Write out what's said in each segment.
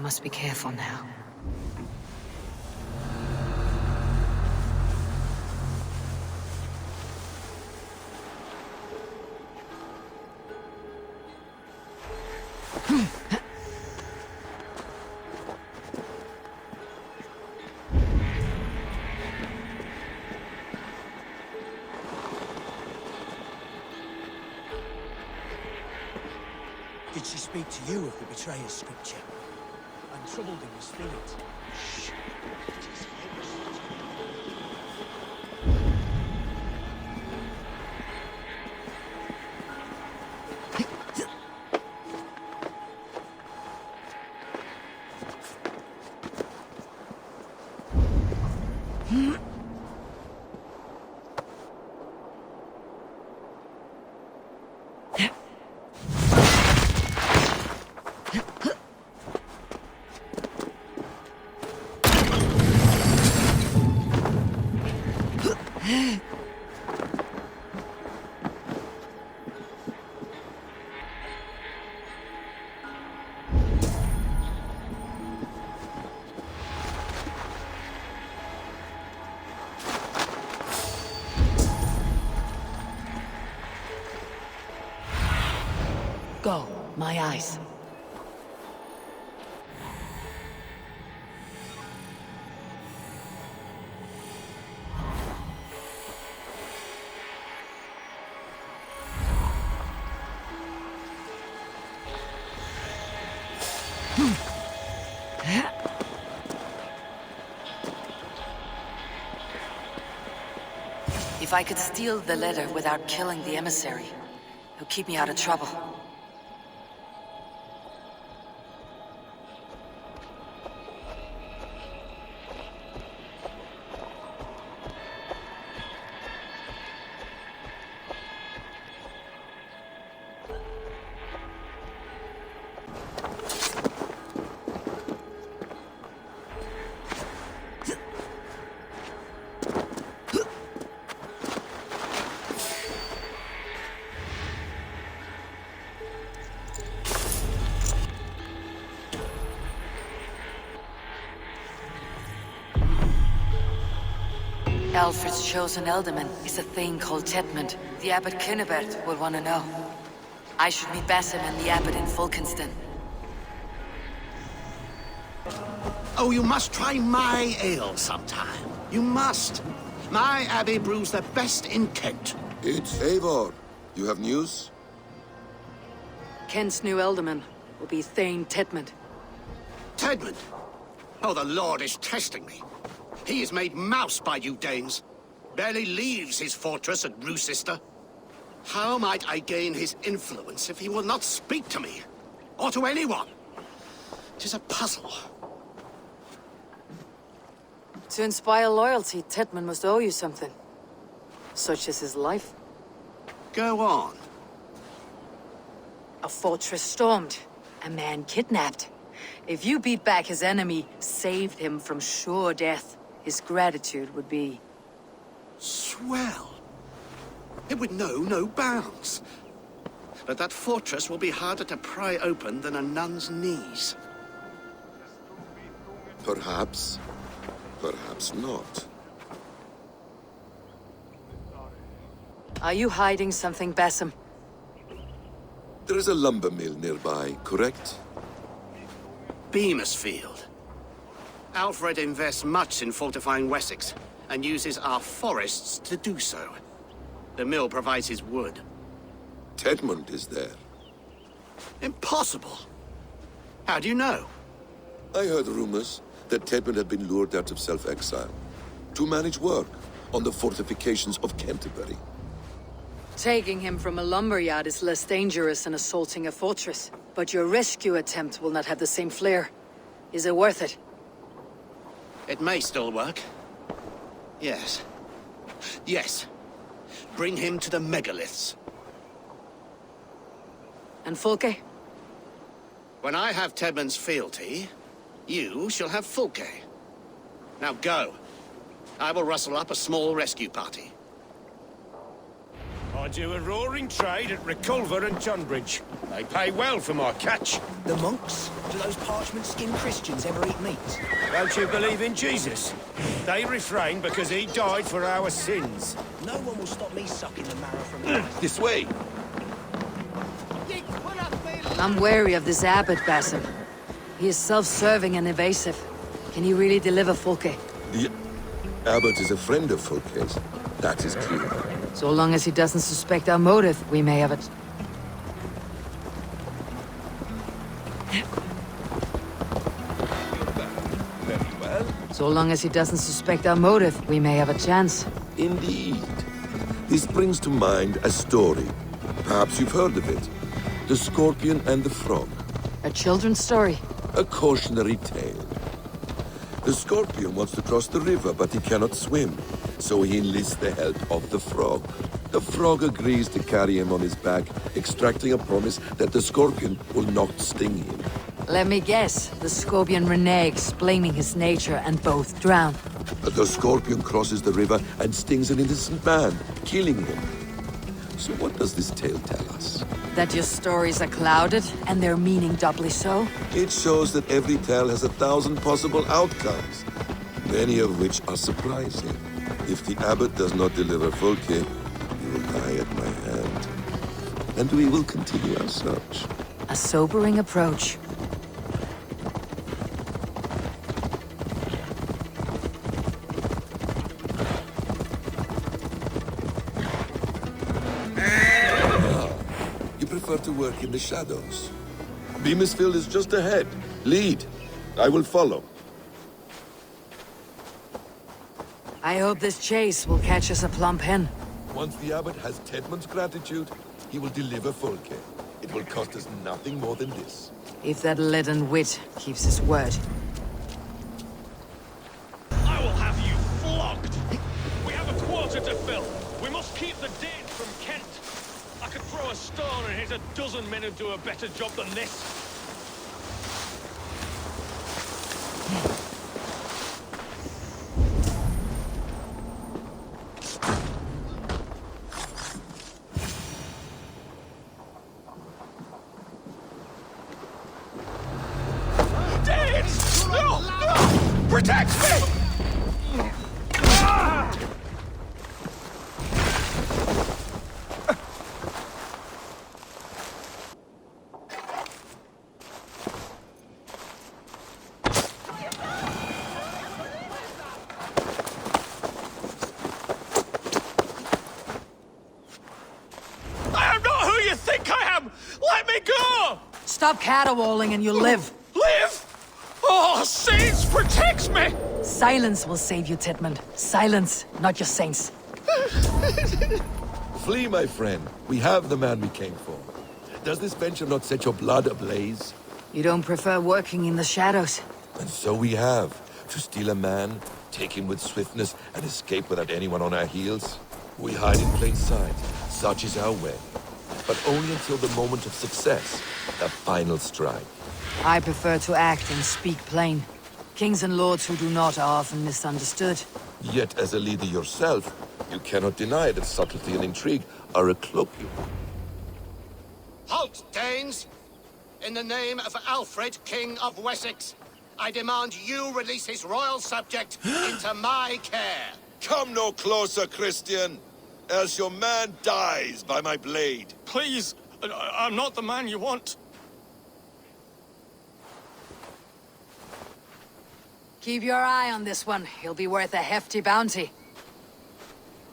must be careful now. Did she speak to you of the betrayer's scripture? I'm troubled in my spirit. Shh. Go, my eyes. If I could steal the letter without killing the emissary, it'll keep me out of trouble. Alfred's chosen ealdorman is a thing called Tedmund. The Abbot Cynibert will want to know. I should meet Basim and the Abbot in Fulkenston. Oh, you must try my ale sometime. You must. My abbey brews the best in Kent. It's Eivor. You have news? Kent's new ealdorman will be Thane Tedmund. Tedmund? Oh, the Lord is testing me. He is made mouse by you Danes. Barely leaves his fortress at Roosister. How might I gain his influence if he will not speak to me? Or to anyone? It is a puzzle. To inspire loyalty, Tedmund must owe you something. Such as his life. Go on. A fortress stormed. A man kidnapped. If you beat back his enemy, saved him from sure death, his gratitude would be... Swell. It would know no bounds. But that fortress will be harder to pry open than a nun's knees. Perhaps. Perhaps not. Are you hiding something, Basim? There is a lumber mill nearby, correct? Beamisfield. Alfred invests much in fortifying Wessex, and uses our forests to do so. The mill provides his wood. Tedmund is there. Impossible! How do you know? I heard rumors that Tedmund had been lured out of self-exile to manage work on the fortifications of Canterbury. Taking him from a lumberyard is less dangerous than assaulting a fortress. But your rescue attempt will not have the same flair. Is it worth it? It may still work. Yes. Yes. Bring him to the megaliths. And Fulke? When I have Tedmund's fealty, you shall have Fulke. Now go. I will rustle up a small rescue party. I do a roaring trade at Reculver and Tunbridge. They pay well for my catch. The monks? Do those parchment-skinned Christians ever eat meat? Don't you believe in Jesus? They refrain because he died for our sins. No one will stop me sucking the marrow from your eyes. This way. I'm wary of this abbot, Basim. He is self-serving and evasive. Can he really deliver Folke? The abbot is a friend of Fulke's. That is clear. So long as he doesn't suspect our motive, we may have it. Very well. So long as he doesn't suspect our motive, we may have a chance. Indeed. This brings to mind a story. Perhaps you've heard of it. The Scorpion and the Frog. A children's story? A cautionary tale. The Scorpion wants to cross the river, but he cannot swim. So he enlists the help of the Frog. The Frog agrees to carry him on his back, extracting a promise that the Scorpion will not sting him. Let me guess. The Scorpion reneges, blaming his nature, and both drown. The Scorpion crosses the river and stings an innocent man, killing him. So what does this tale tell us? That your stories are clouded, and their meaning doubly so? It shows that every tale has 1,000 possible outcomes, many of which are surprising. If the abbot does not deliver Folke, he will die at my hand. And we will continue our search. A sobering approach. You prefer to work in the shadows. Beamisfield is just ahead. Lead. I will follow. I hope this chase will catch us a plump hen. Once the abbot has Tedmund's gratitude, he will deliver Folke. It will cost us nothing more than this. If that leaden wit keeps his word. I will have you flogged. We have a quarter to fill. We must keep the Danes from Kent. I could throw a stone and hit a dozen men who do a better job than this. Danes! No! No! Protect me! Ah! I am not who you think I am! Let me go! Stop caterwauling and you'll live. Live! Oh, saints, protect me! Silence will save you, Titmund. Silence, not your saints. Flee, my friend. We have the man we came for. Does this venture not set your blood ablaze? You don't prefer working in the shadows? And so we have. To steal a man, take him with swiftness, and escape without anyone on our heels. We hide in plain sight. Such is our way. But only until the moment of success, the final strike. I prefer to act and speak plain. Kings and lords who do not are often misunderstood. Yet, as a leader yourself, you cannot deny that subtlety and intrigue are a cloak you. Halt, Danes! In the name of Alfred, King of Wessex, I demand you release his royal subject into my care. Come no closer, Christian, else your man dies by my blade. Please, I'm not the man you want. Keep your eye on this one. He'll be worth a hefty bounty.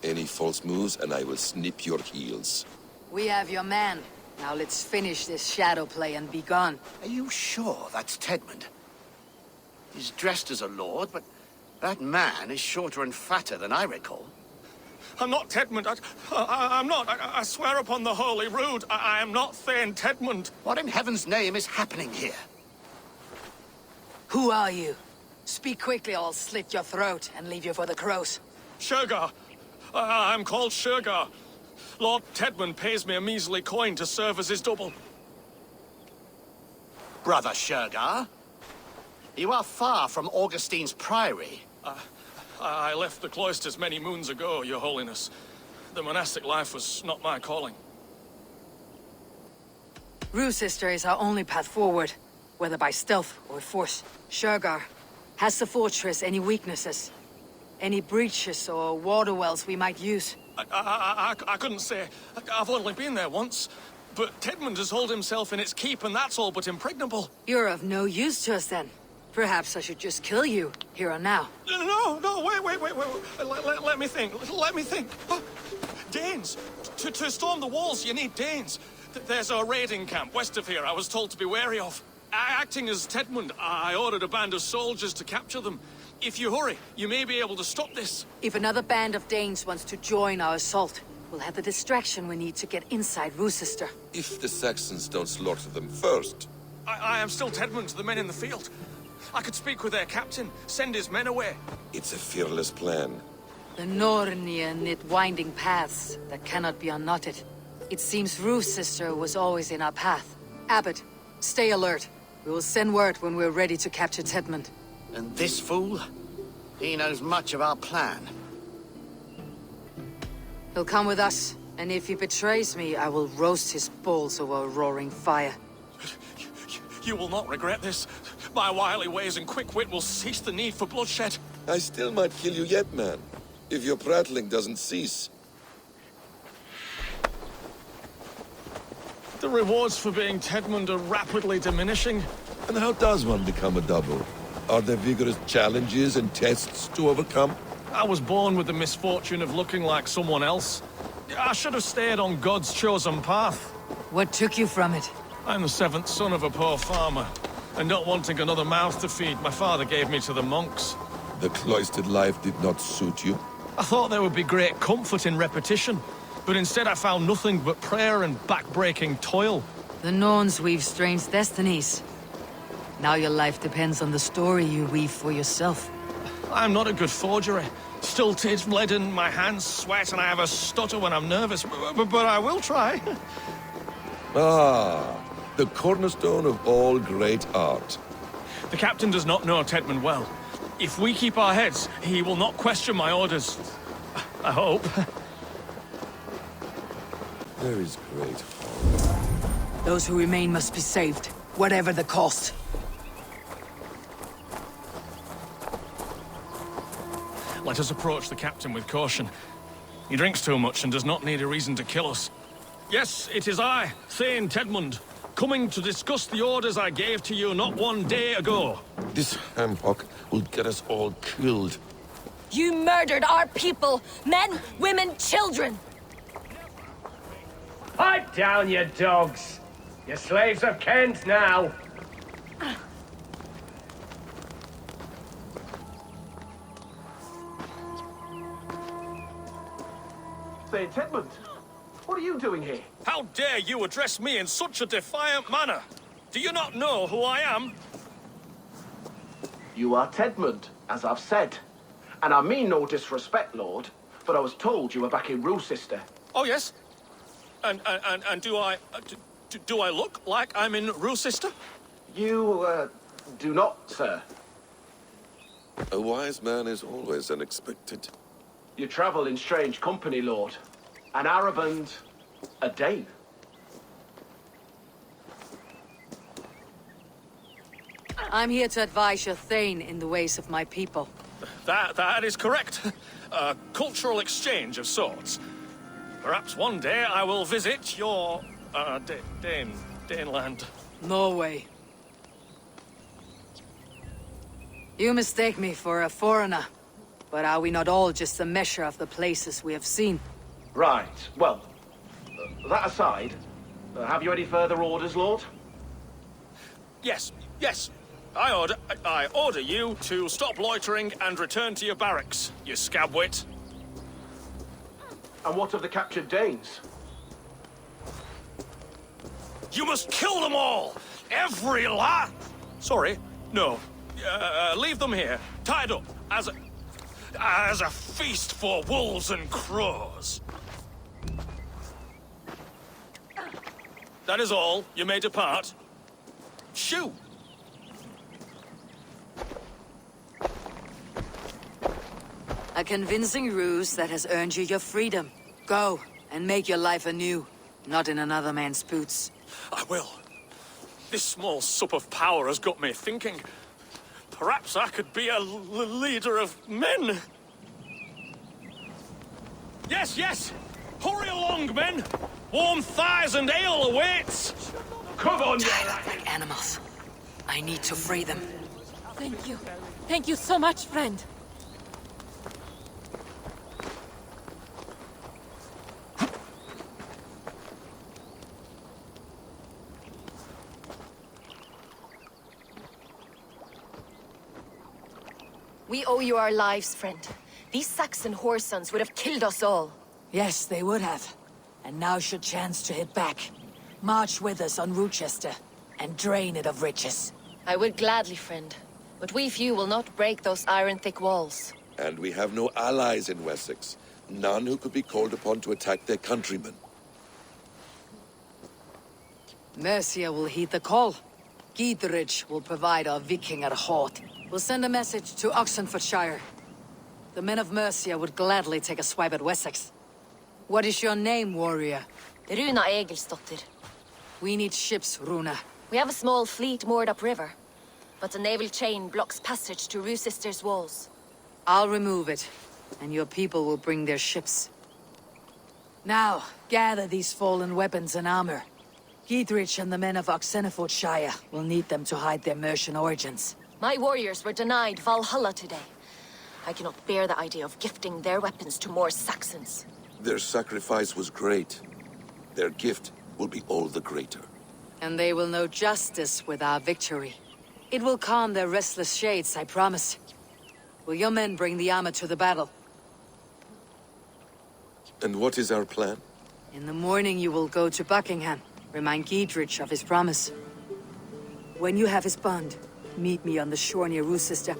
Any false moves, and I will snip your heels. We have your man. Now let's finish this shadow play and be gone. Are you sure that's Tedmund? He's dressed as a lord, but that man is shorter and fatter than I recall. I'm not Tedmund. I'm not. I swear upon the Holy Rood, I am not Thane Tedmund. What in heaven's name is happening here? Who are you? Speak quickly or I'll slit your throat and leave you for the crows. Shergar. I'm called Shergar. Lord Tedmund pays me a measly coin to serve as his double. Brother Shergar? You are far from Augustine's priory. I left the cloisters many moons ago, Your Holiness. The monastic life was not my calling. Sister is our only path forward, whether by stealth or force. Shergar, has the fortress any weaknesses? Any breaches or water wells we might use? I couldn't say. I've only been there once. But Tedmund has hauled himself in its keep, and that's all but impregnable. You're of no use to us then. Perhaps I should just kill you, here and now. No, wait. Let me think. Danes! To storm the walls, you need Danes. There's a raiding camp west of here I was told to be wary of. Acting as Tedmund, I ordered a band of soldiers to capture them. If you hurry, you may be able to stop this. If another band of Danes wants to join our assault, we'll have the distraction we need to get inside Sister. If the Saxons don't slaughter them first. I am still Tedmund to the men in the field. I could speak with their captain, send his men away. It's a fearless plan. The Nornia knit winding paths that cannot be unknotted. It seems Sister was always in our path. Abbot, stay alert. We will send word when we're ready to capture Tedmund. And this fool? He knows much of our plan. He'll come with us, and if he betrays me, I will roast his balls over a roaring fire. You will not regret this. My wily ways and quick wit will cease the need for bloodshed. I still might kill you yet, man. If your prattling doesn't cease. The rewards for being Tedmund are rapidly diminishing. And how does one become a double? Are there vigorous challenges and tests to overcome? I was born with the misfortune of looking like someone else. I should have stayed on God's chosen path. What took you from it? I'm the seventh son of a poor farmer, and not wanting another mouth to feed, my father gave me to the monks. The cloistered life did not suit you? I thought there would be great comfort in repetition, but instead I found nothing but prayer and back-breaking toil. The Norns weave strange destinies. Now your life depends on the story you weave for yourself. I'm not a good forgery. Stilted, leaden, my hands sweat, and I have a stutter when I'm nervous, but I will try. Ah, the cornerstone of all great art. The captain does not know Tedmund well. If we keep our heads, he will not question my orders. I hope. There is great harm. Those who remain must be saved, whatever the cost. Let us approach the captain with caution. He drinks too much and does not need a reason to kill us. Yes, it is I, Thane Tedmund, coming to discuss the orders I gave to you not one day ago. This hamhock will get us all killed. You murdered our people! Men, women, children! Pipe down, you dogs! You're slaves of Kent now! Say, Tedmund, what are you doing here? How dare you address me in such a defiant manner? Do you not know who I am? You are Tedmund, as I've said. And I mean no disrespect, Lord, but I was told you were back in Sister. Oh, yes? And do I... do I look like I'm in Sister? You, do not, sir. A wise man is always unexpected. You travel in strange company, Lord. An Arab and a Dane. I'm here to advise your Thane in the ways of my people. That is correct. A cultural exchange of sorts. Perhaps one day I will visit your, Daneland. Norway. You mistake me for a foreigner, but are we not all just a measure of the places we have seen? Right, well, that aside, have you any further orders, Lord? Yes. I order you to stop loitering and return to your barracks, you scabwit. And what of the captured Danes? You must kill them all! Every last... Sorry, no. Leave them here, tied up, as a feast for wolves and crows. That is all. You may depart. Shoo! A convincing ruse that has earned you your freedom. Go, and make your life anew, not in another man's boots. I will. This small sup of power has got me thinking. Perhaps I could be a leader of men. Yes, yes! Hurry along, men! Warm thighs and ale awaits! Come on, Tied up like animals. I need to free them. Thank you. Thank you so much, friend. We owe you our lives, friend. These Saxon whore sons would have killed us all. Yes, they would have. And now should chance to hit back. March with us on Rochester, and drain it of riches. I would gladly, friend. But we few will not break those iron-thick walls. And we have no allies in Wessex. None who could be called upon to attack their countrymen. Mercia will heed the call. Gidrich will provide our Vikinger Hort. We'll send a message to Oxenfordshire. The men of Mercia would gladly take a swipe at Wessex. What is your name, warrior? Runa Egilsdotter. We need ships, Runa. We have a small fleet moored upriver, but the naval chain blocks passage to Rochester's walls. I'll remove it, and your people will bring their ships. Now, gather these fallen weapons and armor. Gidrich and the men of Oxenfordshire will need them to hide their Mercian origins. My warriors were denied Valhalla today. I cannot bear the idea of gifting their weapons to more Saxons. Their sacrifice was great. Their gift will be all the greater. And they will know justice with our victory. It will calm their restless shades, I promise. Will your men bring the armor to the battle? And what is our plan? In the morning you will go to Buckingham. Remind Gidrich of his promise. When you have his bond, meet me on the shore near Rochester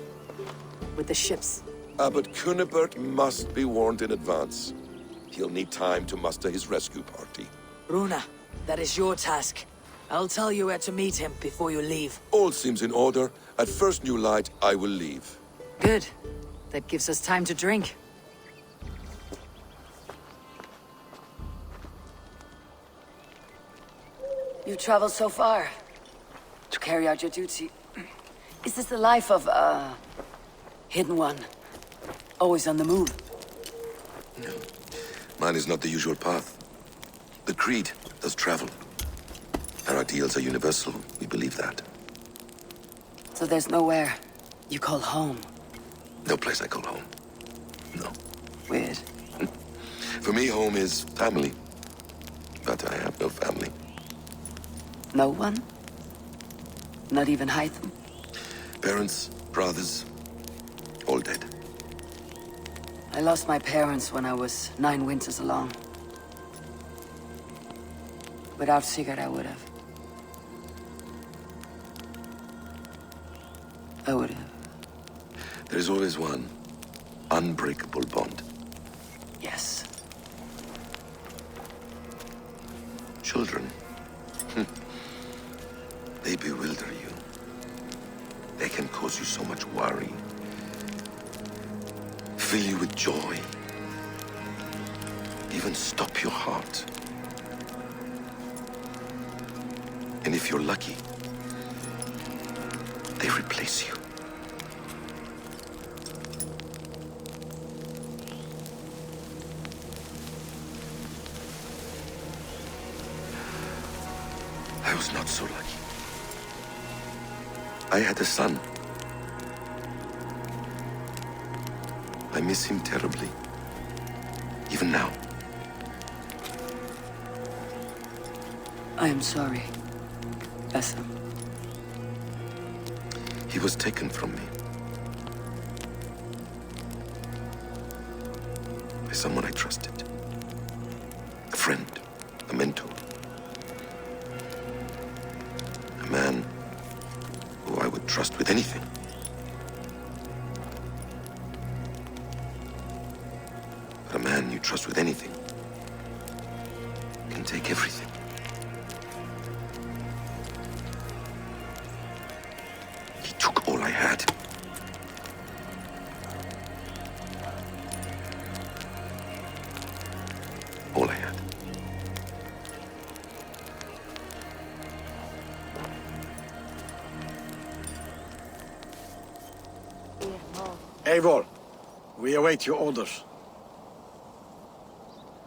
with the ships. Abbot Cunibert must be warned in advance. He'll need time to muster his rescue party. Runa, that is your task. I'll tell you where to meet him before you leave. All seems in order. At first new light, I will leave. Good. That gives us time to drink. You traveled so far to carry out your duty. Is this the life of a hidden one? Always on the move? No. Mine is not the usual path. The Creed does travel. Our ideals are universal. We believe that. So there's nowhere you call home? No place I call home. No. Weird. For me, home is family. But I have no family. No one? Not even Hytham? Parents, brothers, all dead. I lost my parents when I was 9 winters along. Without Sigurd, I would have. I would have. There is always one unbreakable bond. Yes. Children. They bewilder you. They can cause you so much worry. Fill you with joy. Even stop your heart. And if you're lucky, they replace you. I was not so lucky. I had a son. I miss him terribly. Even now. I am sorry, Bessa. He was taken from me. By someone I trusted. A friend, a mentor. A man who I would trust with anything. But a man you trust with anything can take everything. He took all I had. Eivor, we await your orders.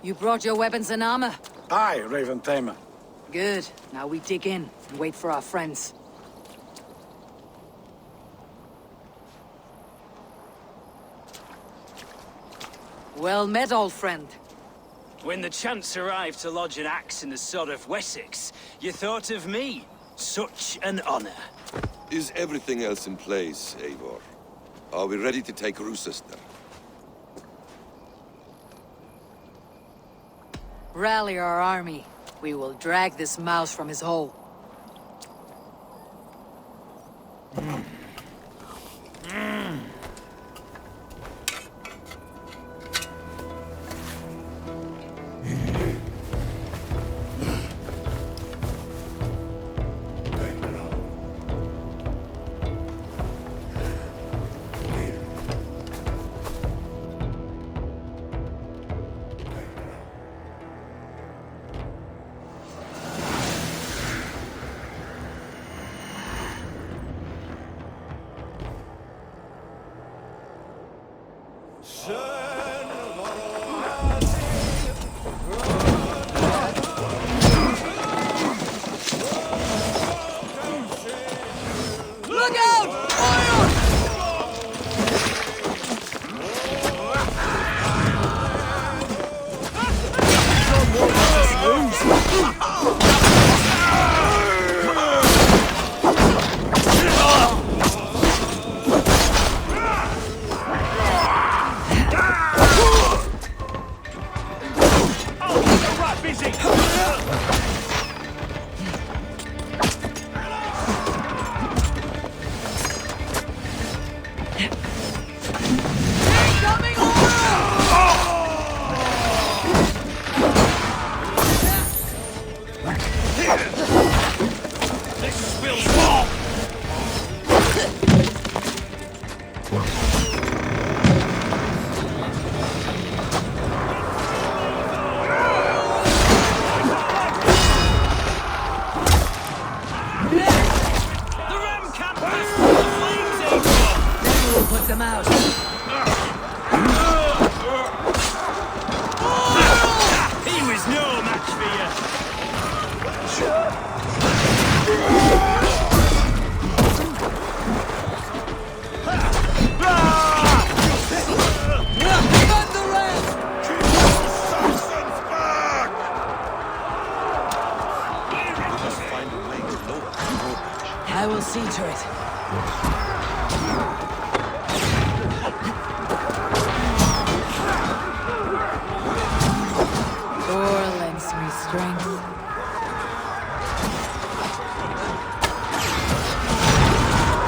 You brought your weapons and armor? Aye, Raven Tamer. Good. Now we dig in and wait for our friends. Well met, old friend. When the chance arrived to lodge an axe in the sod of Wessex, you thought of me. Such an honor. Is everything else in place, Eivor? Are we ready to take Rochester? Rally our army. We will drag this mouse from his hole. Look out! Fire! Incoming This spills more! The ram campers! The flames, Eivor! We'll put them out. He was no match for you. Gun the ram! I will see to it. Thor lends me strength.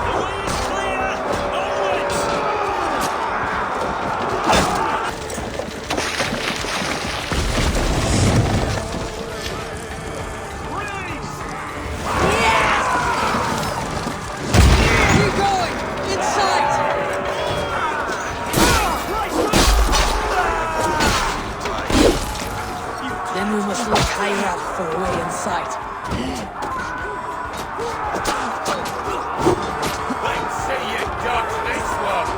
The way is clear! Onwards! Keep going! Inside! Then we must look higher up for a way in sight. Let's see you dodge this one!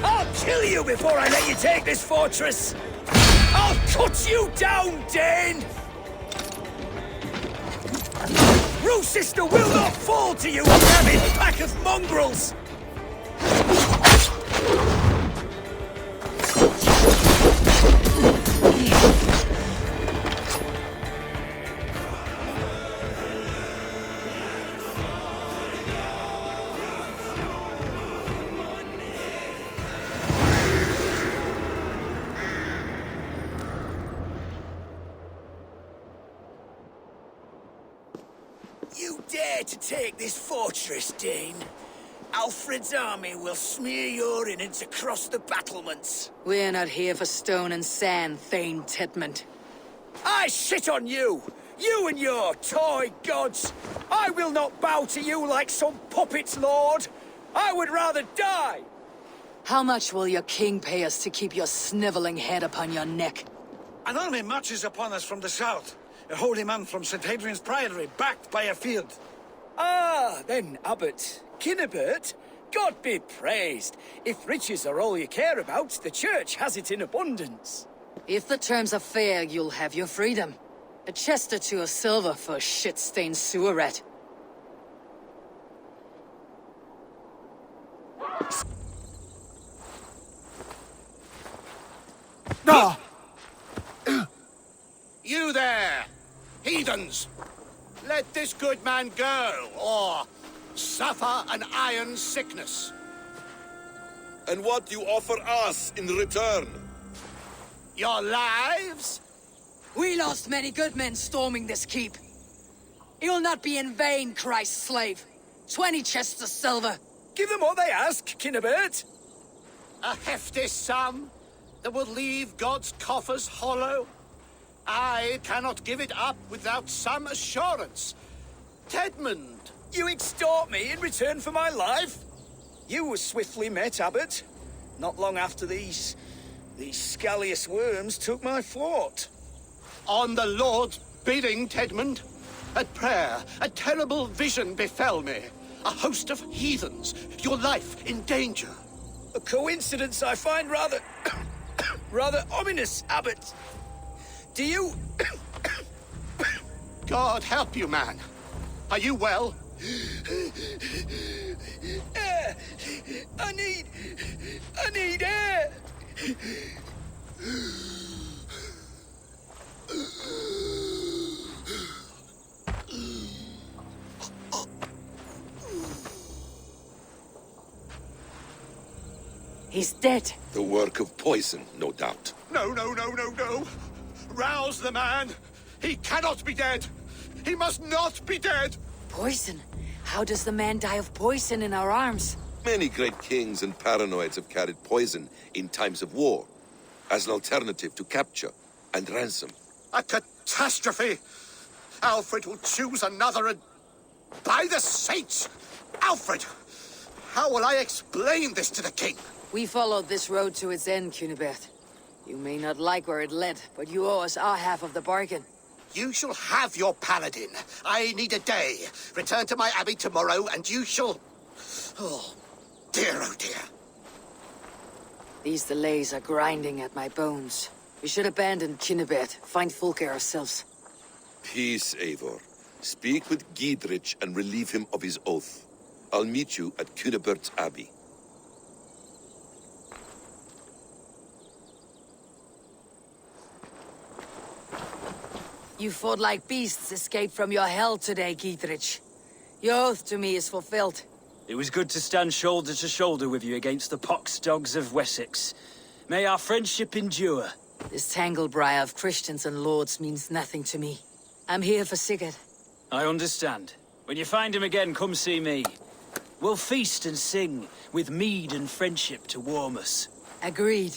I'll kill you before I let you take this fortress! I'll cut you down, Dane! Rochester will not fall to you, rabid pack of mongrels! You dare to take this fortress, Dane? Alfred's army will smear your innards across the battlements. We're not here for stone and sand, Thane Tedmund. I shit on you! You and your toy gods! I will not bow to you like some puppet's lord! I would rather die! How much will your king pay us to keep your sniveling head upon your neck? An army marches upon us from the south. A holy man from St. Hadrian's Priory, backed by a field. Ah, then, Abbot. Kinnebert, God be praised. If riches are all you care about, the church has it in abundance. If the terms are fair, you'll have your freedom. A chest or two of silver for a shit-stained sewer rat. No! You there! Heathens! Let this good man go, or suffer an iron sickness. And what do you offer us in return? Your lives? We lost many good men storming this keep. It will not be in vain, Christ's slave. 20 chests of silver. Give them what they ask, Kinnebert. A hefty sum that will leave God's coffers hollow? I cannot give it up without some assurance. Tedmund! You extort me in return for my life? You were swiftly met, Abbot. Not long after these scallious worms took my fort. On the Lord's bidding, Tedmund. At prayer, a terrible vision befell me. A host of heathens, your life in danger. A coincidence I find rather... rather ominous, Abbot. Do you... God help you, man. Are you well? Air! I need air! He's dead. The work of poison, no doubt. No. Rouse the man. He cannot be dead. He must not be dead. Poison? How does the man die of poison in our arms? Many great kings and paranoids have carried poison in times of war, as an alternative to capture and ransom. A catastrophe. Alfred will choose another and... By the saints! Alfred! How will I explain this to the king? We followed this road to its end, Cunibert. You may not like where it led, but you owe us our half of the bargain. You shall have your paladin. I need a day. Return to my abbey tomorrow, and you shall... Oh dear. These delays are grinding at my bones. We should abandon Cunibert, find Fulke ourselves. Peace, Eivor. Speak with Giedrich and relieve him of his oath. I'll meet you at Cunibert's Abbey. You fought like beasts escaped from your hell today, Giedrich. Your oath to me is fulfilled. It was good to stand shoulder to shoulder with you against the pox dogs of Wessex. May our friendship endure. This tanglebriar of Christians and lords means nothing to me. I'm here for Sigurd. I understand. When you find him again, come see me. We'll feast and sing, with mead and friendship to warm us. Agreed.